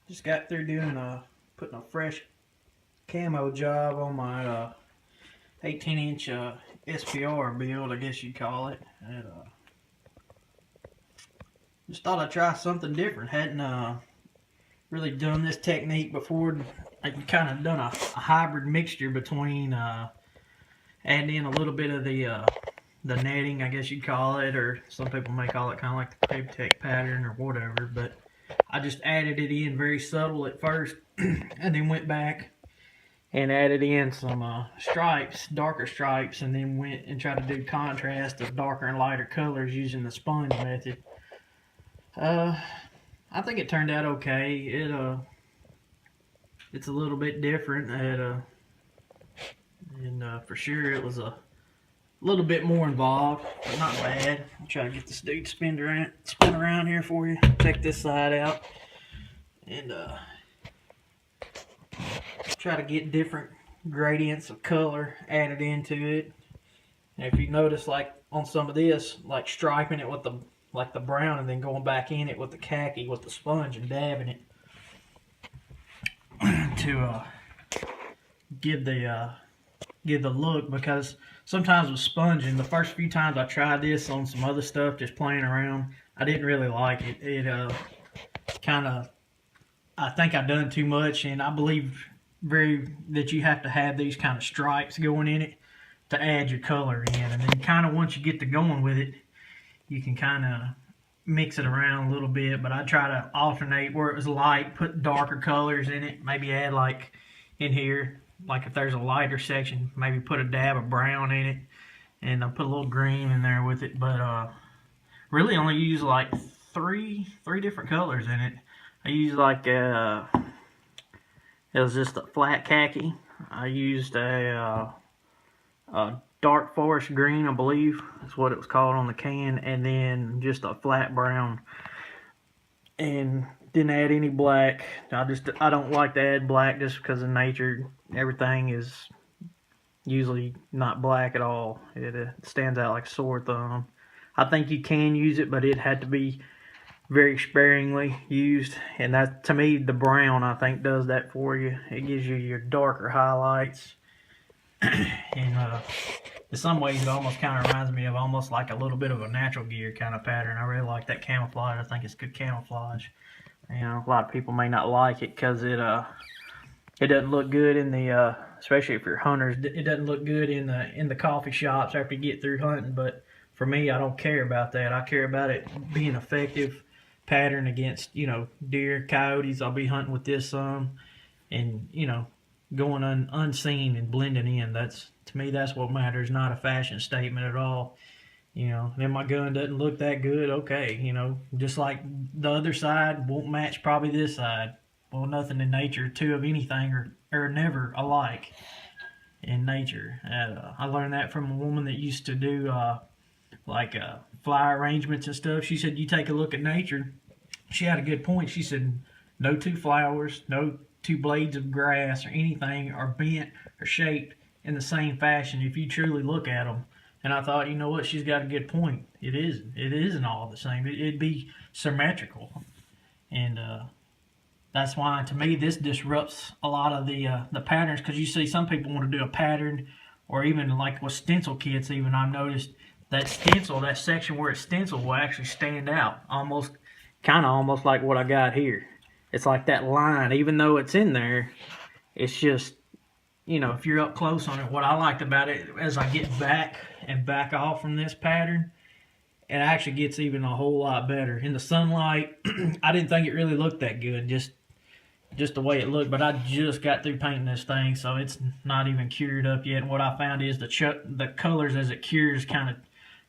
Just got through doing putting a fresh camo job on my 18-inch SPR build, I guess you'd call it. And, just thought I'd try something different. Hadn't really done this technique before. I kind of done a hybrid mixture between adding in a little bit of the netting, I guess you'd call it, or some people may call it kind of like the Crib Tech pattern or whatever. But I just added it in very subtle at first, and then went back and added in some stripes, darker stripes, and then went and tried to do contrast of darker and lighter colors using the sponge method. I think it turned out okay. It's a little bit different. For sure it was a little bit more involved, but not bad. I'll try to get this dude spin around here for you. Check this side out, and try to get different gradients of color added into it. And if you notice, like on some of this, like striping it with the brown and then going back in it with the khaki with the sponge and dabbing it to give the look. Because sometimes with sponging, the first few times I tried this on some other stuff, just playing around, I didn't really like it. It kind of, I think I done too much, and I believe that you have to have these kind of stripes going in it to add your color in, and then kind of once you get to going with it, you can kind of mix it around a little bit. But I try to alternate where it was light, put darker colors in it, maybe add like in here, like if there's a lighter section, maybe put a dab of brown in it, and I'll put a little green in there with it. But really only use like three different colors in it. I used like it was just a flat khaki. I used a dark forest green, I believe is what it was called on the can, and then just a flat brown. And didn't add any black. I don't like to add black just because in nature everything is usually not black at all. It stands out like a sore thumb. I think you can use it, but it had to be very sparingly used, and that, to me, the brown I think does that for you. It gives you your darker highlights, and in some ways it almost kind of reminds me of almost like a little bit of a natural gear kind of pattern. I really like that camouflage. I think it's good camouflage. You know, a lot of people may not like it because it doesn't look good in the especially if you're hunters. It doesn't look good in the coffee shops after you get through hunting. But for me, I don't care about that. I care about it being effective pattern against, deer, coyotes. I'll be hunting with this and going unseen and blending in. To me, that's what matters, not a fashion statement at all. And my gun doesn't look that good, okay. Just like the other side won't match probably this side. Well, nothing in nature, two of anything are never alike in nature. I learned that from a woman that used to do flower arrangements and stuff. She said, you take a look at nature. She had a good point. She said, no two flowers, no two blades of grass or anything are bent or shaped in the same fashion if you truly look at them. And I thought, you know what, she's got a good point. It isn't all the same. It'd be symmetrical. And that's why, to me, this disrupts a lot of the patterns, because you see some people want to do a pattern, or even like with stencil kits even, I've noticed that stencil, that section where it's stenciled will actually stand out, kind of almost like what I got here. It's like that line, even though it's in there, it's just, if you're up close on it. What I liked about it, as I get back off from this pattern, it actually gets even a whole lot better. In the sunlight, I didn't think it really looked that good, just the way it looked, but I just got through painting this thing, so it's not even cured up yet. And what I found is the colors as it cures kind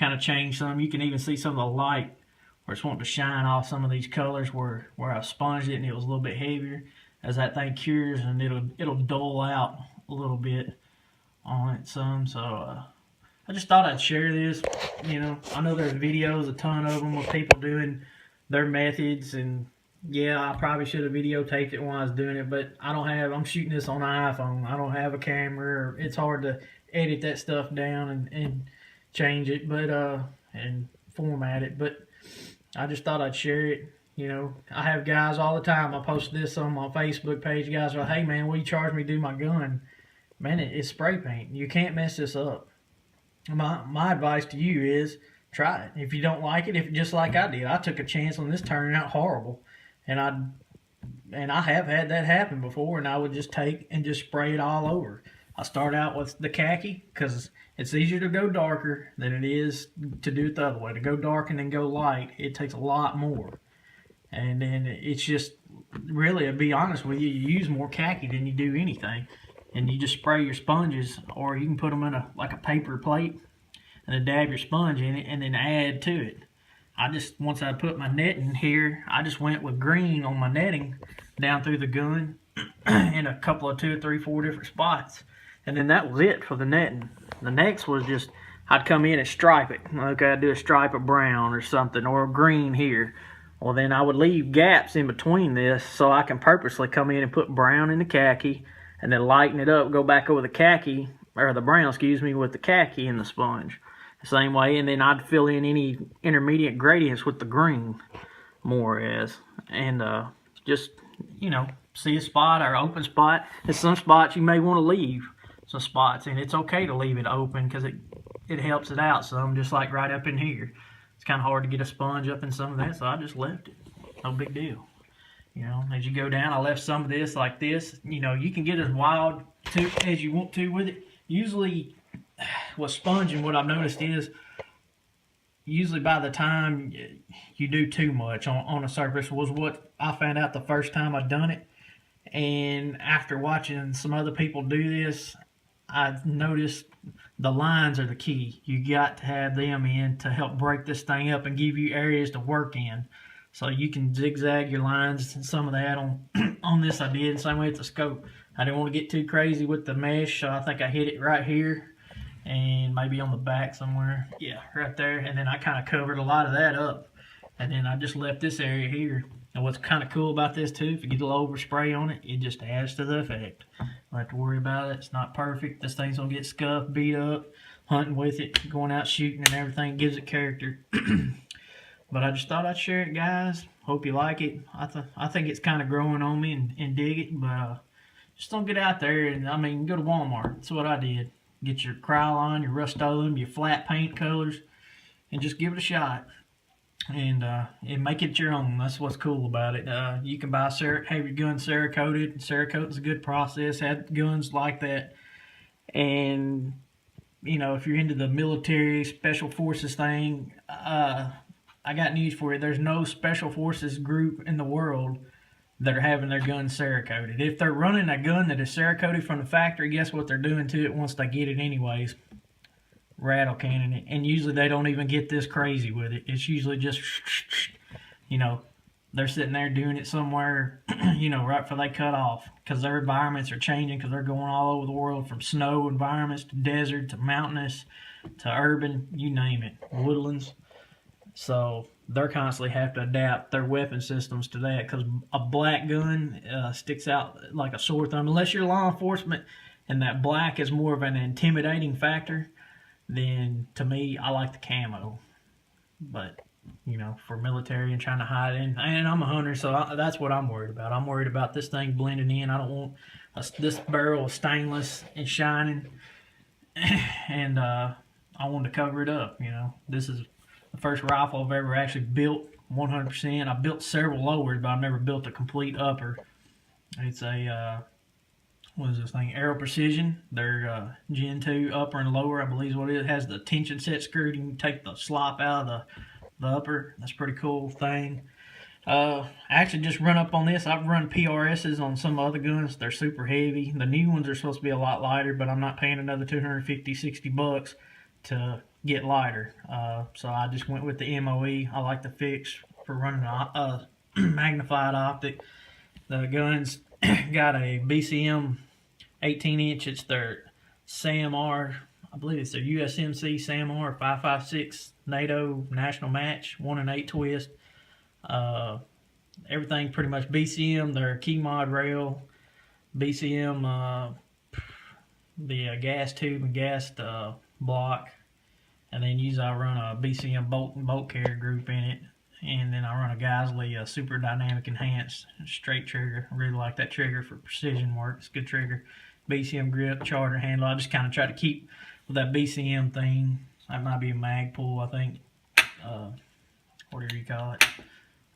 of change some. You can even see some of the light where it's wanting to shine off some of these colors where I sponged it and it was a little bit heavier. As that thing cures, and it'll dull out a little bit on it some. So I just thought I'd share this. I know there's videos, a ton of them, with people doing their methods, and yeah, I probably should have videotaped it when I was doing it, but I'm shooting this on an iPhone. I don't have a camera, or it's hard to edit that stuff down and change it, but and format it. But I just thought I'd share it. You know, I have guys all the time. I post this on my Facebook page. Guys are like, "Hey man, what do you charge me to do my gun?" Man, it's spray paint. You can't mess this up. My advice to you is try it. If you don't like it, if just like I did, I took a chance on this turning out horrible, and I have had that happen before, and I would just take and just spray it all over. I start out with the khaki because it's easier to go darker than it is to do it the other way. To go dark and then go light, it takes a lot more. And then it's just really, to be honest with you, you use more khaki than you do anything. And you just spray your sponges, or you can put them in like a paper plate and then dab your sponge in it and then add to it. Once I put my netting here, I just went with green on my netting down through the gun in a couple of 2 or 3, 4 different spots. And then that was it for the netting. The next was just, I'd come in and stripe it. Okay, I'd do a stripe of brown or something, or green here. Well, then I would leave gaps in between this so I can purposely come in and put brown in the khaki and then lighten it up, go back over the khaki, or the brown, excuse me, with the khaki in the sponge. The same way, and then I'd fill in any intermediate gradients with the green, more as, and just, you know, see a spot or open spot. There's some spots you may want to leave some spots, and it's okay to leave it open because it helps it out some, just like right up in here. It's kind of hard to get a sponge up in some of that, so I just left it. No big deal. You know, as you go down, I left some of this like this. You know, you can get as wild as you want to with it. Usually, with sponging, what I've noticed is, usually by the time you do too much on a surface was what I found out the first time I'd done it. And after watching some other people do this, I've noticed the lines are the key. You got to have them in to help break this thing up and give you areas to work in. So you can zigzag your lines and some of that on this I did. Same way with the scope. I didn't want to get too crazy with the mesh, so I think I hit it right here and maybe on the back somewhere. Yeah, right there. And then I kind of covered a lot of that up. And then I just left this area here. And what's kind of cool about this too, if you get a little overspray on it, it just adds to the effect. Don't have to worry about it. It's not perfect. This thing's gonna get scuffed, beat up, hunting with it, going out shooting and everything. Gives it character. But I just thought I'd share it, guys. Hope you like it. I think it's kind of growing on me and dig it. But just don't get out there and, I mean, go to Walmart. That's what I did. Get your Krylon, your Rust-Oleum, your flat paint colors, and just give it a shot. And make it your own. That's what's cool about it. You can buy have your gun Cerakoted. Cerakoting is a good process. Had guns like that. And, you know, if you're into the military, special forces thing, I got news for you. There's no special forces group in the world that are having their guns Cerakoted. If they're running a gun that is Cerakoted from the factory, guess what they're doing to it once they get it anyways? Rattle cannon it. And usually they don't even get this crazy with it. It's usually just, you know, they're sitting there doing it somewhere, you know, right before they cut off, because their environments are changing, because they're going all over the world, from snow environments to desert to mountainous to urban, you name it, woodlands. So they're constantly have to adapt their weapon systems to that, because a black gun sticks out like a sore thumb. Unless you're law enforcement and that black is more of an intimidating factor, then to me, I like the camo. But, you know, for military and trying to hide in, and I'm a hunter, so that's what I'm worried about. I'm worried about this thing blending in. I don't want this barrel is stainless and shining, and I wanted to cover it up, you know. This is the first rifle I've ever actually built 100%. I built several lowers, but I've never built a complete upper. It's a, what is this thing? Aero Precision. Their Gen 2 upper and lower, I believe is what it is. It has the tension set screwed. You can take the slop out of the upper. That's a pretty cool thing. I actually just run up on this. I've run PRSs on some other guns. They're super heavy. The new ones are supposed to be a lot lighter, but I'm not paying another 250, 60 bucks to get lighter. So I just went with the MOE. I like the fix for running a magnified optic. The gun's got a BCM 18-inch. It's their SAMR, I believe it's their USMC SAMR 5.56 NATO national match, 1-8 twist. Everything pretty much BCM, their key mod rail, BCM, the gas tube and gas block, and then usually I run a BCM bolt carrier group in it, and then I run a Geisley Super Dynamic Enhanced straight trigger. I really like that trigger for precision work. It's a good trigger. BCM grip, charter handle. I just kind of try to keep with that BCM thing. That might be a mag pull, I think. Whatever you call it.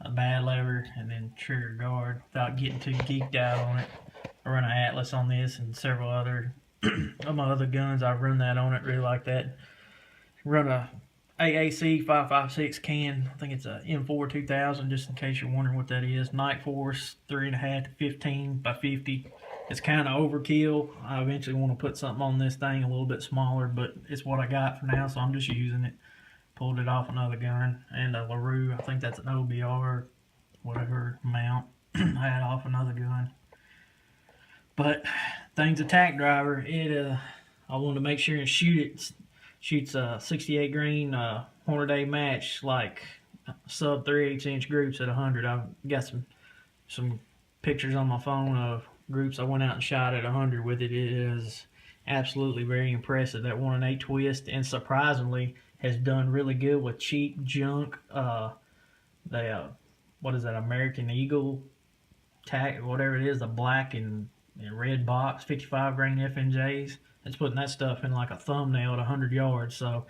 A bad lever, and then trigger guard without getting too geeked out on it. I run an Atlas on this and several other of my other guns. I run that on it. Really like that. Run a AAC 5.56 can. I think it's a M4 2000, just in case you're wondering what that is. Night Force 3.5 to 15 by 50. It's kind of overkill. I eventually want to put something on this thing a little bit smaller, but it's what I got for now, so I'm just using it. Pulled it off another gun, and a LaRue. I think that's an OBR, whatever mount. I had off another gun. But thing's a tack driver. I wanted to make sure and shoot it. Shoots a 68 grain Hornady match, like sub 3/8 inch groups at 100. I've got some pictures on my phone of groups I went out and shot at 100 with it. It is absolutely very impressive. That 1 1/8 twist, and surprisingly has done really good with cheap junk. What is that, American Eagle tack, whatever it is, the black and red box 55 grain FNJs. It's putting that stuff in like a thumbnail at 100 yards, so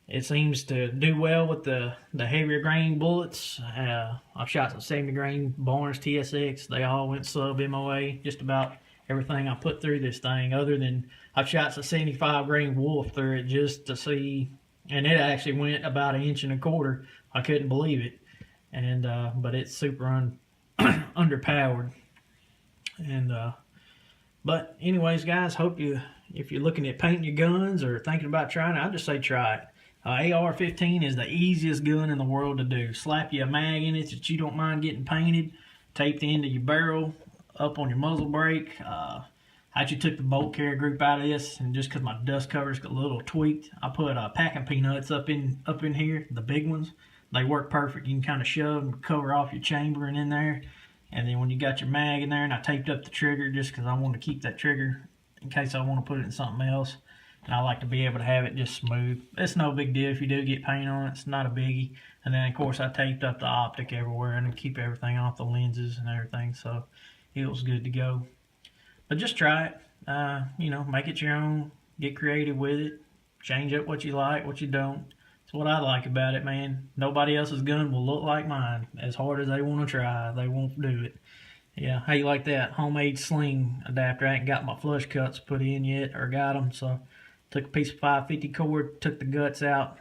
it seems to do well with the heavier grain bullets. I've shot some 70 grain Barnes TSX. They all went sub MOA. Just about everything I put through this thing, other than I've shot some 75 grain Wolf through it just to see, and it actually went about 1.25 inches. I couldn't believe it, and but it's super underpowered. And but anyways, guys, hope if you're looking at painting your guns or thinking about trying it, I'd just say try it. Ar15 is the easiest gun in the world to do. Slap you a mag in it that you don't mind getting painted. Tape the end of your barrel up on your muzzle brake. I actually took the bolt carrier group out of this, and just because my dust covers got a little tweaked, I put packing peanuts up in here, the big ones. They work perfect. You can kind of shove and cover off your chamber and in there. And then when you got your mag in there, and I taped up the trigger just because I want to keep that trigger in case I want to put it in something else. And I like to be able to have it just smooth. It's no big deal if you do get paint on it. It's not a biggie. And then, of course, I taped up the optic everywhere and keep everything off the lenses and everything. So it was good to go. But just try it. You know, make it your own. Get creative with it. Change up what you like, what you don't. It's what I like about it, man. Nobody else's gun will look like mine. As hard as they want to try, they won't do it. Yeah, how you like that homemade sling adapter? I ain't got my flush cuts put in yet, or got them, so took a piece of 550 cord, took the guts out,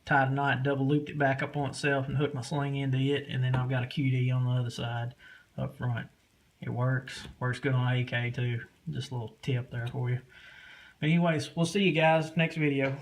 tied a knot, double looped it back up on itself, and hooked my sling into it, and then I've got a QD on the other side up front. It works good on AK too. Just a little tip there for you. But anyways, we'll see you guys next video.